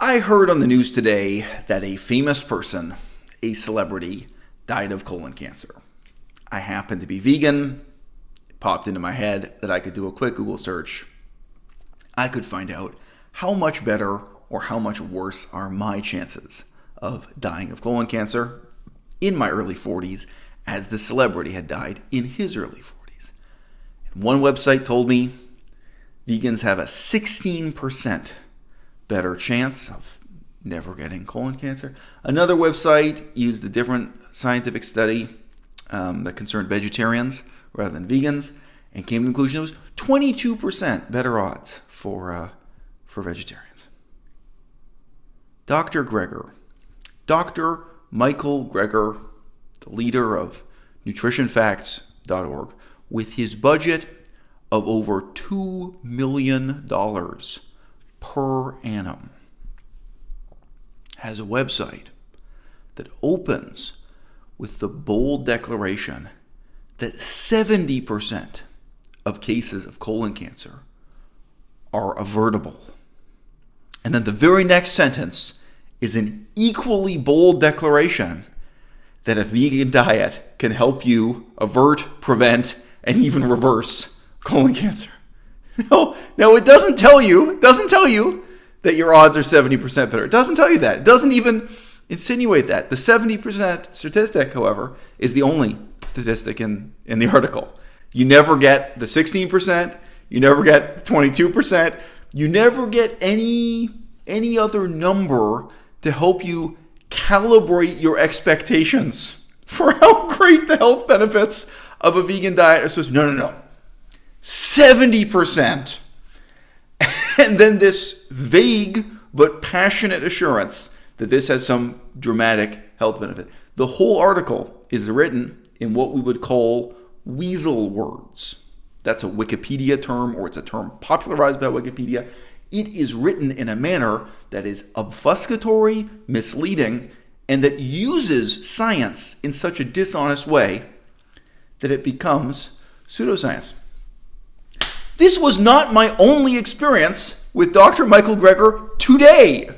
I heard on the news today that a famous person, a celebrity, died of colon cancer. I happen to be vegan. It popped into my head that I could do a quick Google search. I could find out how much better or how much worse are my chances of dying of colon cancer in my early 40s as the celebrity had died in his early 40s. And one website told me vegans have a 16% better chance of never getting colon cancer. Another website used a different scientific study that concerned vegetarians rather than vegans and came to the conclusion it was 22% better odds for vegetarians. Dr. Michael Greger, the leader of nutritionfacts.org, with his budget of over $2 million per annum, has a website that opens with the bold declaration that 70% of cases of colon cancer are avertable. And then the very next sentence is an equally bold declaration that a vegan diet can help you avert, prevent, and even reverse colon cancer. No, it doesn't tell you that your odds are 70% better. It doesn't tell you that. It doesn't even insinuate that. The 70% statistic, however, is the only statistic in the article. You never get the 16%, you never get the 22%, you never get any other number to help you calibrate your expectations for how great the health benefits of a vegan diet are supposed to be. No. 70%. And then this vague but passionate assurance that this has some dramatic health benefit. The whole article is written in what we would call weasel words. That's a Wikipedia term, or it's a term popularized by Wikipedia. It is written in a manner that is obfuscatory, misleading, and that uses science in such a dishonest way that it becomes pseudoscience. This was not my only experience with Dr. Michael Greger today.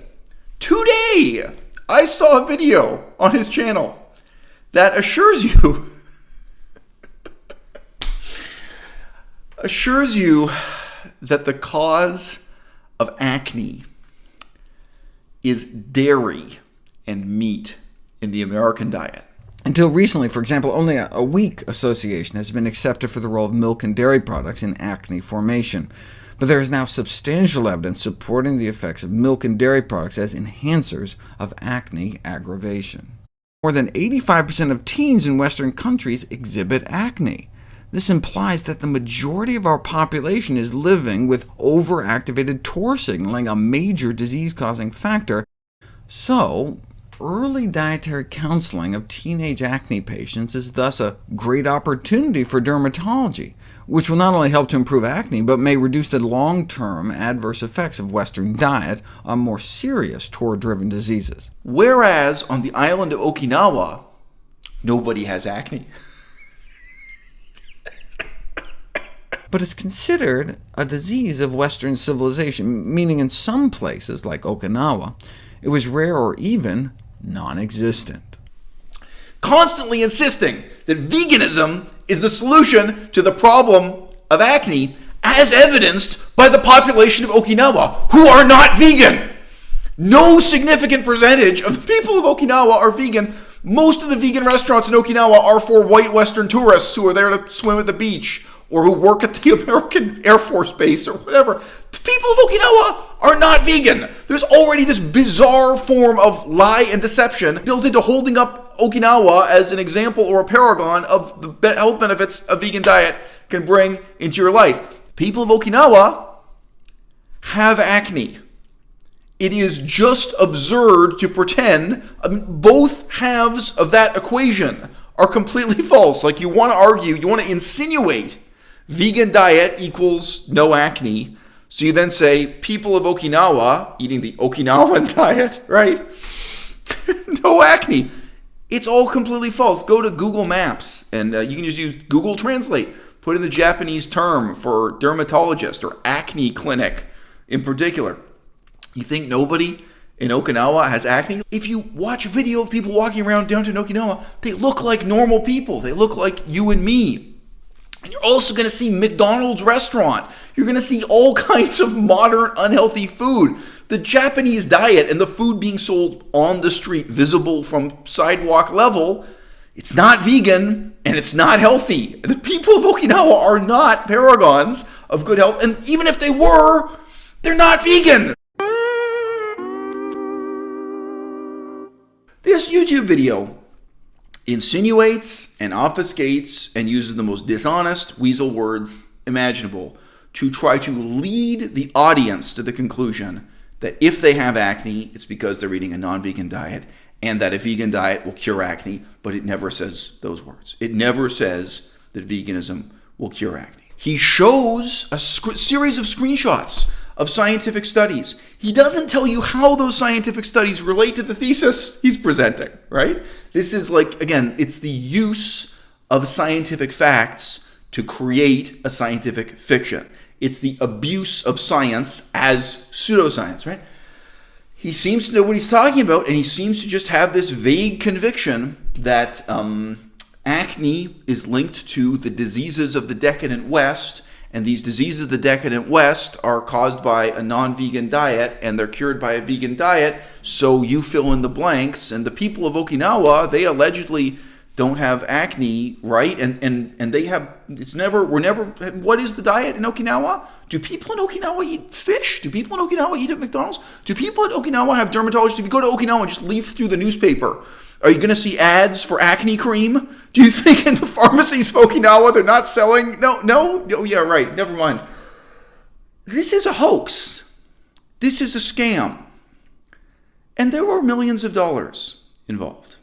Today, I saw a video on his channel that assures you that the cause of acne is dairy and meat in the American diet. Until recently, for example, only a weak association has been accepted for the role of milk and dairy products in acne formation. But there is now substantial evidence supporting the effects of milk and dairy products as enhancers of acne aggravation. More than 85% of teens in Western countries exhibit acne. This implies that the majority of our population is living with overactivated TOR signaling, a major disease-causing factor. So, early dietary counseling of teenage acne patients is thus a great opportunity for dermatology, which will not only help to improve acne, but may reduce the long-term adverse effects of Western diet on more serious TOR-driven diseases. Whereas on the island of Okinawa, nobody has acne. But it's considered a disease of Western civilization, meaning in some places, like Okinawa, it was rare or even non-existent. Constantly insisting that veganism is the solution to the problem of acne, as evidenced by the population of Okinawa, who are not vegan. No significant percentage of the people of Okinawa are vegan. Most of the vegan restaurants in Okinawa are for white Western tourists who are there to swim at the beach, or who work at the American Air Force Base, or whatever. The people of Okinawa are not vegan. There's already this bizarre form of lie and deception built into holding up Okinawa as an example or a paragon of the health benefits a vegan diet can bring into your life. People of Okinawa have acne. It is just absurd to pretend. Both halves of that equation are completely false. Like, you want to argue, you want to insinuate vegan diet equals no acne. So you then say people of Okinawa eating the Okinawan diet, right? No acne. It's all completely false. Go to Google Maps, and you can just use Google Translate. Put in the Japanese term for dermatologist or acne clinic in particular. You think nobody in Okinawa has acne. If you watch a video of people walking around downtown Okinawa, they look like normal people. They look like you and me. And you're also going to see McDonald's restaurant. You're going to see all kinds of modern, unhealthy food. The Japanese diet and the food being sold on the street, visible from sidewalk level, it's not vegan and it's not healthy. The people of Okinawa are not paragons of good health. And even if they were, they're not vegan. This YouTube video insinuates and obfuscates and uses the most dishonest weasel words imaginable to try to lead the audience to the conclusion that if they have acne, it's because they're eating a non-vegan diet, and that a vegan diet will cure acne, but it never says those words. It never says that veganism will cure acne. He shows a series of screenshots of scientific studies. He doesn't tell you how those scientific studies relate to the thesis he's presenting, right? This is like, again, it's the use of scientific facts to create a scientific fiction. It's the abuse of science as pseudoscience, right? He seems to know what he's talking about, and he seems to just have this vague conviction that acne is linked to the diseases of the decadent West, and these diseases of the decadent West are caused by a non-vegan diet, and they're cured by a vegan diet, so you fill in the blanks. And the people of Okinawa, they allegedly don't have acne, right? And they have, what is the diet in Okinawa? Do people in Okinawa eat fish? Do people in Okinawa eat at McDonald's? Do people in Okinawa have dermatologists? If you go to Okinawa and just leaf through the newspaper, are you going to see ads for acne cream? Do you think in the pharmacies of Okinawa they're not selling? No? Oh, yeah, right. Never mind. This is a hoax. This is a scam. And there were millions of dollars involved.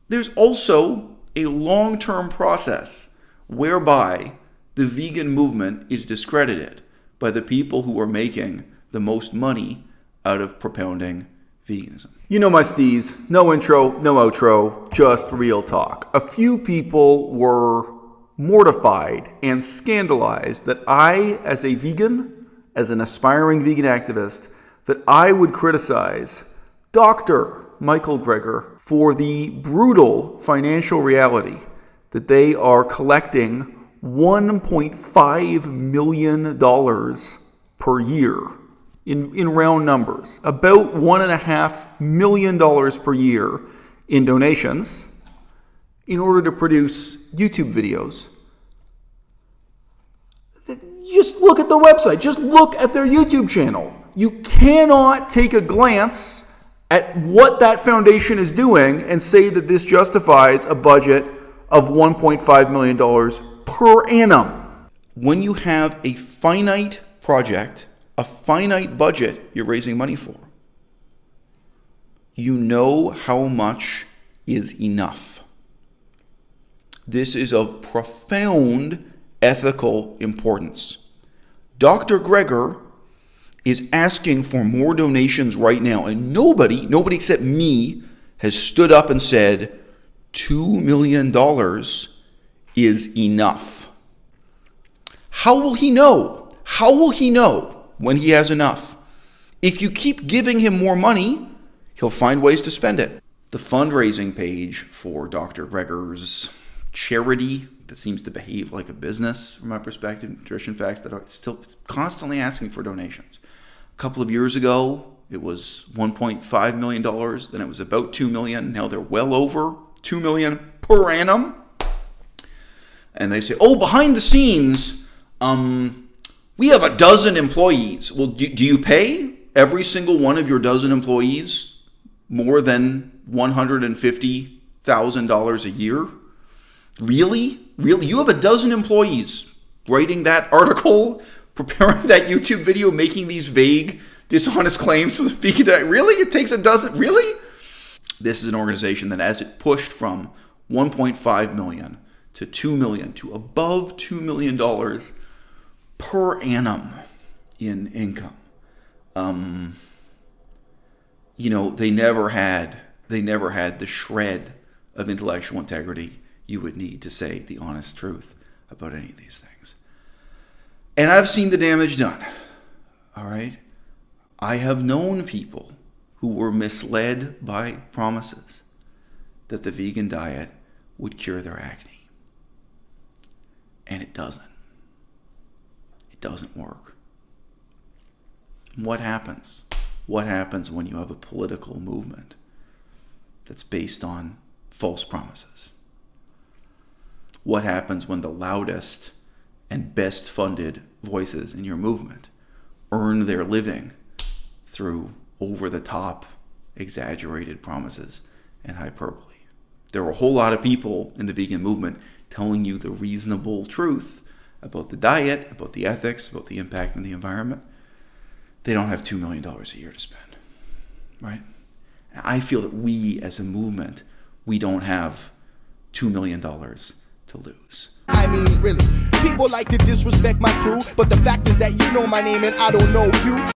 There's also a long-term process whereby the vegan movement is discredited by the people who are making the most money out of propounding veganism. You know my steez, no intro, no outro, just real talk. A few people were mortified and scandalized that I, as a vegan, as an aspiring vegan activist, that I would criticize Dr. Michael Greger for the brutal financial reality that they are collecting $1.5 million per year in round numbers, about $1.5 million per year in donations in order to produce YouTube videos. Just look at the website. Just look at their YouTube channel. You cannot take a glance at what that foundation is doing and say that this justifies a budget of $1.5 million per annum. When you have a finite project, a finite budget you're raising money for, you know how much is enough. This is of profound ethical importance. Dr. Greger is asking for more donations right now, and nobody except me has stood up and said $2 million is enough. How will he know? How will he know when he has enough? If you keep giving him more money, he'll find ways to spend it. The fundraising page for Dr. Greger's charity that seems to behave like a business, from my perspective, Nutrition Facts, that are still constantly asking for donations. A couple of years ago, it was $1.5 million. Then it was about $2 million. Now they're well over $2 million per annum. And they say, oh, behind the scenes, we have a dozen employees. Well, do you pay every single one of your dozen employees more than $150,000 a year? Really? Really? You have a dozen employees writing that article, preparing that YouTube video, making these vague, dishonest claims with vegan diet. Really? It takes a dozen? Really? This is an organization that, as it pushed from $1.5 million to $2 million to above $2 million per annum in income, they never had the shred of intellectual integrity you would need to say the honest truth about any of these things. And I've seen the damage done. All right? I have known people who were misled by promises that the vegan diet would cure their acne. And it doesn't. It doesn't work. What happens? What happens when you have a political movement that's based on false promises? What happens when the loudest and best funded voices in your movement earn their living through over-the-top, exaggerated promises and hyperbole? There are a whole lot of people in the vegan movement telling you the reasonable truth about the diet, about the ethics, about the impact on the environment. They don't have $2 million a year to spend, right? And I feel that we as a movement, we don't have $2 million to lose. I mean, really, people like to disrespect my crew, but the fact is that you know my name and I don't know you.